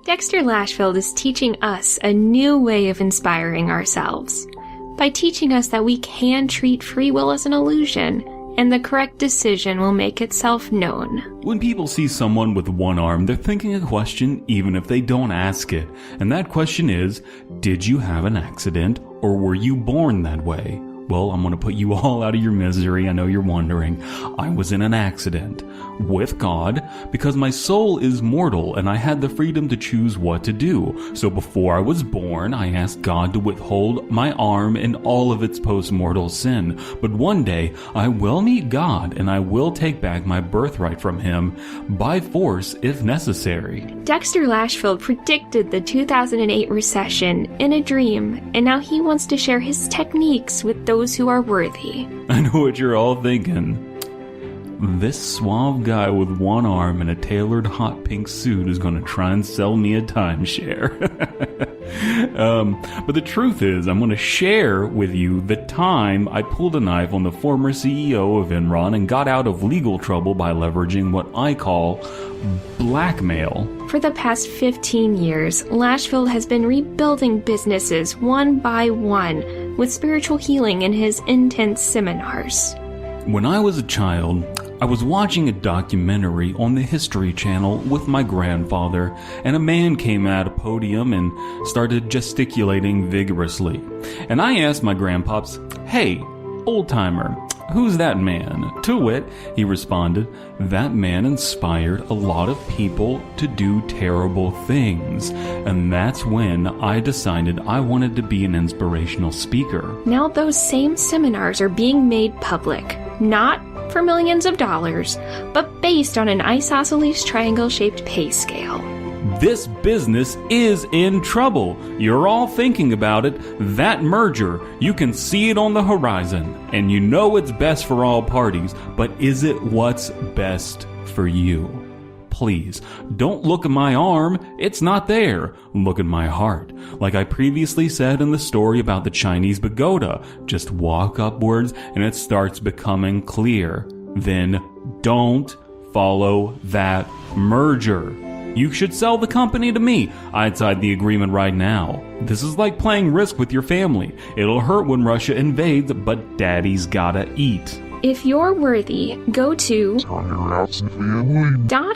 Dexter Lashfield is teaching us a new way of inspiring ourselves by teaching us that we can treat free will as an illusion, and the correct decision will make itself known. When people see someone with one arm, they're thinking a question even if they don't ask it. And that question is, did you have an accident or were you born that way? Well, I'm going to put you all out of your misery. I know you're wondering. I was in an accident with God because my soul is mortal and I had the freedom to choose what to do. So before I was born, I asked God to withhold my arm and all of its post-mortal sin. But one day, I will meet God and I will take back my birthright from Him by force if necessary. Dexter Lashfield predicted the 2008 recession in a dream, and now he wants to share his techniques with those who are worthy. I know what you're all thinking. This suave guy with one arm and a tailored hot pink suit is going to try and sell me a timeshare. But the truth is, I'm going to share with you the time I pulled a knife on the former CEO of Enron and got out of legal trouble by leveraging what I call blackmail. For the past 15 years, Lashfield has been rebuilding businesses one by one with spiritual healing in his intense seminars. When I was a child, I was watching a documentary on the History Channel with my grandfather, and a man came at a podium and started gesticulating vigorously. And I asked my grandpops, "Hey, old-timer, who's that man?" To which he responded, "That man inspired a lot of people to do terrible things." And that's when I decided I wanted to be an inspirational speaker. Now those same seminars are being made public, not for millions of dollars, but based on an isosceles triangle-shaped pay scale. This business is in trouble. You're all thinking about it. That merger, you can see it on the horizon, and you know it's best for all parties, but is it what's best for you? Please, don't look at my arm. It's not there. Look at my heart. Like I previously said in the story about the Chinese pagoda, just walk upwards and it starts becoming clear. Then don't follow that merger. You should sell the company to me. I'd sign the agreement right now. This is like playing Risk with your family. It'll hurt when Russia invades, but daddy's gotta eat. If you're worthy, go to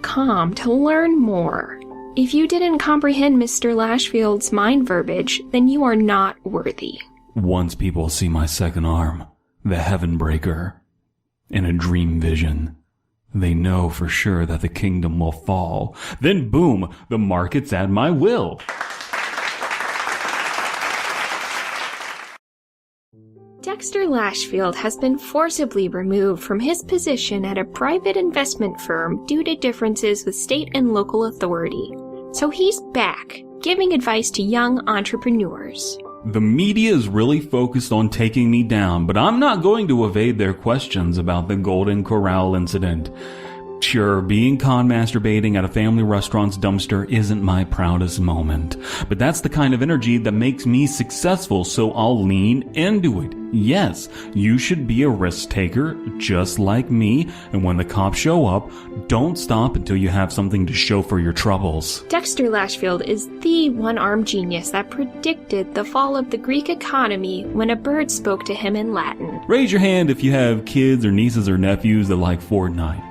.com to learn more. If you didn't comprehend Mr. Lashfield's mind verbiage, then you are not worthy. Once people see my second arm, the heaven breaker, in a dream vision, they know for sure that the kingdom will fall. Then boom, the market's at my will. Dexter Lashfield has been forcibly removed from his position at a private investment firm due to differences with state and local authority. So he's back, giving advice to young entrepreneurs. The media is really focused on taking me down, but I'm not going to evade their questions about the Golden Corral incident. Sure, being con masturbating at a family restaurant's dumpster isn't my proudest moment, but that's the kind of energy that makes me successful, so I'll lean into it. Yes, you should be a risk taker, just like me, and when the cops show up, don't stop until you have something to show for your troubles. Dexter Lashfield is the one-armed genius that predicted the fall of the Greek economy when a bird spoke to him in Latin. Raise your hand if you have kids or nieces or nephews that like Fortnite.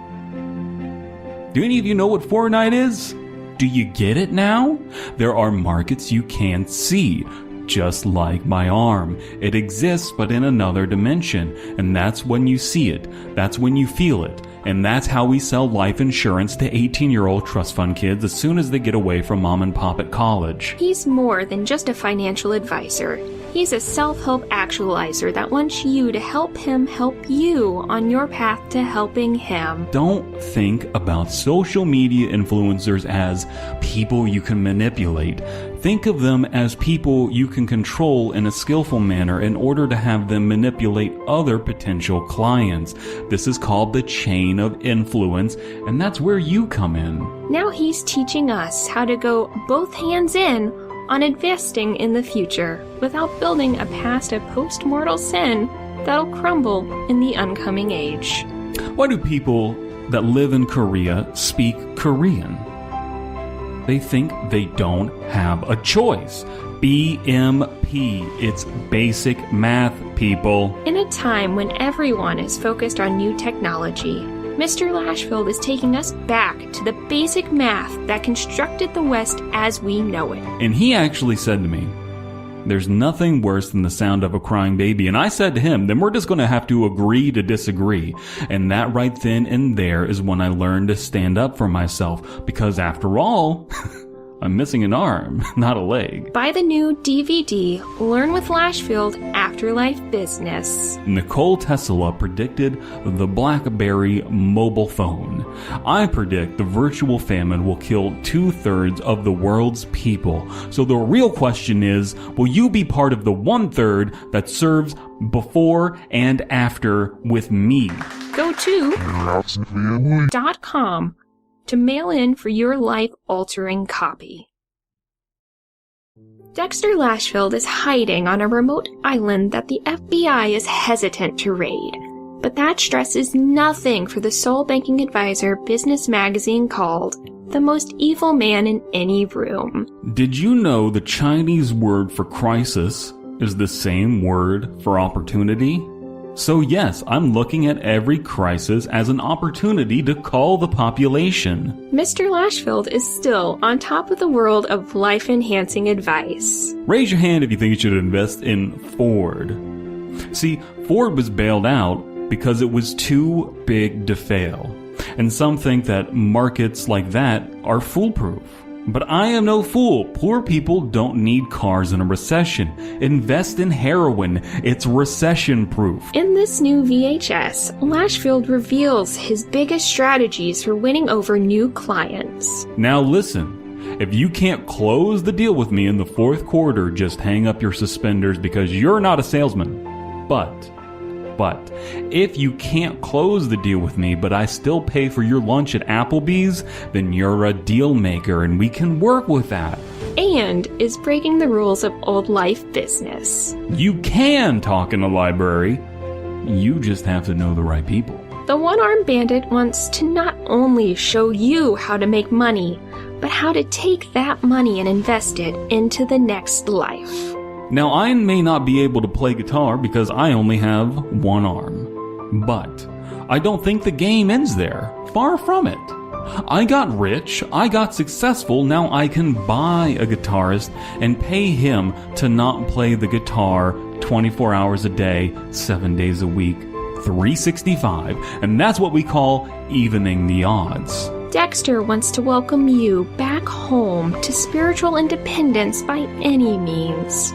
Do any of you know what Fortnite is? Do you get it now? There are markets you can't see, just like my arm. It exists, but in another dimension, and that's when you see it. That's when you feel it. And that's how we sell life insurance to 18-year-old trust fund kids as soon as they get away from mom and pop at college. He's more than just a financial advisor. He's a self-help actualizer that wants you to help him help you on your path to helping him. Don't think about social media influencers as people you can manipulate. Think of them as people you can control in a skillful manner in order to have them manipulate other potential clients. This is called the chain of influence, and that's where you come in. Now he's teaching us how to go both hands in on investing in the future without building a past of post-mortal sin that'll crumble in the oncoming age. Why do people that live in Korea speak Korean? They think they don't have a choice. BMP. It's basic math, people. In a time when everyone is focused on new technology, Mr. Lashfield is taking us back to the basic math that constructed the West as we know it. And he actually said to me, there's nothing worse than the sound of a crying baby. And I said to him, then we're just going to have to agree to disagree. And that right then and there is when I learned to stand up for myself. Because after all, I'm missing an arm, not a leg. Buy the new DVD, Learn with Lashfield, Afterlife Business. Nicole Tesla predicted the BlackBerry mobile phone. I predict the virtual famine will kill 2/3 of the world's people. So the real question is, will you be part of the 1/3 that serves before and after with me? Go to .com to mail in for your life-altering copy. Dexter Lashfield is hiding on a remote island that the FBI is hesitant to raid. But that stress is nothing for the soul banking advisor Business Magazine called the most evil man in any room. Did you know the Chinese word for crisis is the same word for opportunity? So yes, I'm looking at every crisis as an opportunity to call the population. Mr. Lashfield is still on top of the world of life-enhancing advice. Raise your hand if you think you should invest in Ford. See, Ford was bailed out because it was too big to fail. And some think that markets like that are foolproof. But I am no fool. Poor people don't need cars in a recession. Invest in heroin. It's recession-proof. In this new VHS, Lashfield reveals his biggest strategies for winning over new clients. Now listen. If you can't close the deal with me in the fourth quarter, just hang up your suspenders because you're not a salesman. But if you can't close the deal with me, but I still pay for your lunch at Applebee's, then you're a deal maker and we can work with that. And is breaking the rules of old life business. You can talk in a library. You just have to know the right people. The one-armed bandit wants to not only show you how to make money, but how to take that money and invest it into the next life. Now, I may not be able to play guitar because I only have one arm. But I don't think the game ends there. Far from it. I got rich, I got successful, now I can buy a guitarist and pay him to not play the guitar 24 hours a day, 7 days a week, 365, and that's what we call evening the odds. Dexter wants to welcome you back home to spiritual independence by any means.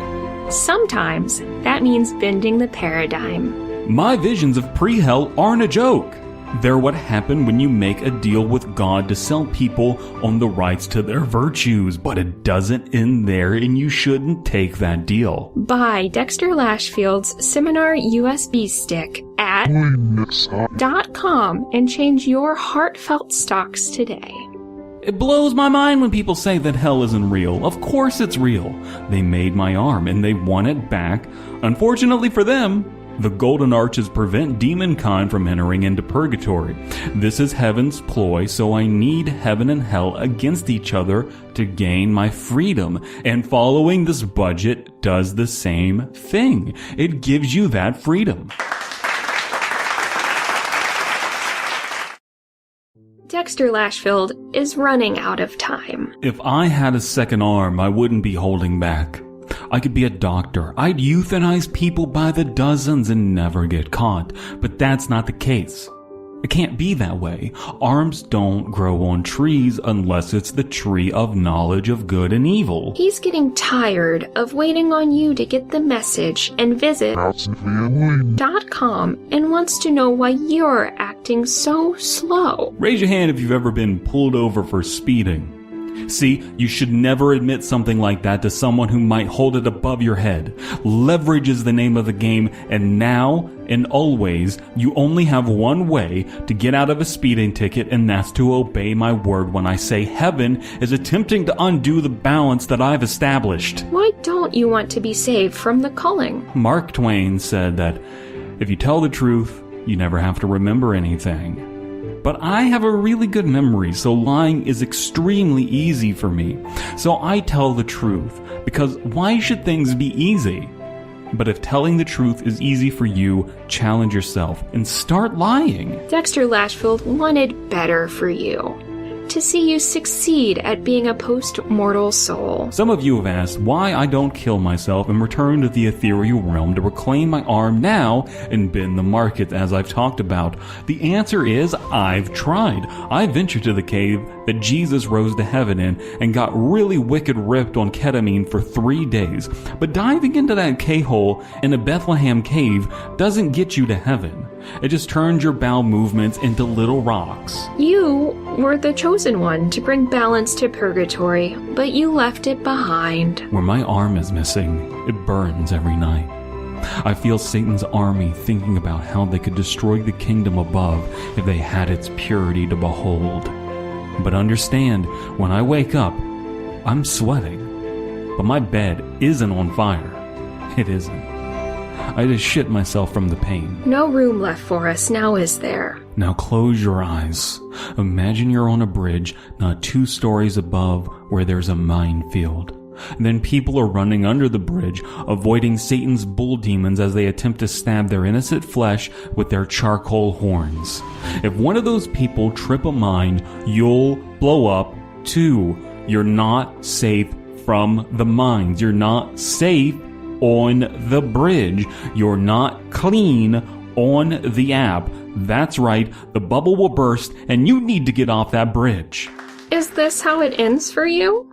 Sometimes that means bending the paradigm. My visions of pre-hell aren't a joke. They're what happen when you make a deal with God to sell people on the rights to their virtues, but it doesn't end there and you shouldn't take that deal. Buy Dexter Lashfield's seminar USB stick at .com and change your heartfelt stocks today. It blows my mind when people say that hell isn't real. Of course it's real. They made my arm and they want it back. Unfortunately for them, the golden arches prevent demonkind from entering into purgatory. This is heaven's ploy, so I need heaven and hell against each other to gain my freedom. And following this budget does the same thing. It gives you that freedom. Dexter Lashfield is running out of time. If I had a second arm, I wouldn't be holding back. I could be a doctor. I'd euthanize people by the dozens and never get caught. But that's not the case. It can't be that way. Arms don't grow on trees unless it's the tree of knowledge of good and evil. He's getting tired of waiting on you to get the message and visit .com and wants to know why you're acting so slow. Raise your hand if you've ever been pulled over for speeding. See, you should never admit something like that to someone who might hold it above your head. Leverage is the name of the game, and now and always, you only have one way to get out of a speeding ticket, and that's to obey my word when I say heaven is attempting to undo the balance that I've established. Why don't you want to be saved from the culling? Mark Twain said that if you tell the truth, you never have to remember anything. But I have a really good memory, so lying is extremely easy for me. So I tell the truth, because why should things be easy? But if telling the truth is easy for you, challenge yourself and start lying. Dexter Lashfield wanted better for you. To see you succeed at being a post-mortal soul. Some of you have asked why I don't kill myself and return to the ethereal realm to reclaim my arm now and bend the market as I've talked about. The answer is I've tried. I ventured to the cave that Jesus rose to heaven in and got really wicked ripped on ketamine for 3 days. But diving into that K-hole in a Bethlehem cave doesn't get you to heaven. It just turns your bowel movements into little rocks. You were the chosen one to bring balance to purgatory, but you left it behind. Where my arm is missing, it burns every night. I feel Satan's army thinking about how they could destroy the kingdom above if they had its purity to behold. But understand, when I wake up, I'm sweating. But my bed isn't on fire. It isn't. I just shit myself from the pain. No room left for us now, is there? Now close your eyes. Imagine you're on a bridge not 2 stories above where there's a minefield. And then people are running under the bridge, avoiding Satan's bull demons as they attempt to stab their innocent flesh with their charcoal horns. If one of those people trip a mine, you'll blow up too. You're not safe from the mines. You're not safe on the bridge. You're not clean on the app. That's right, the bubble will burst and you need to get off that bridge. Is this how it ends for you?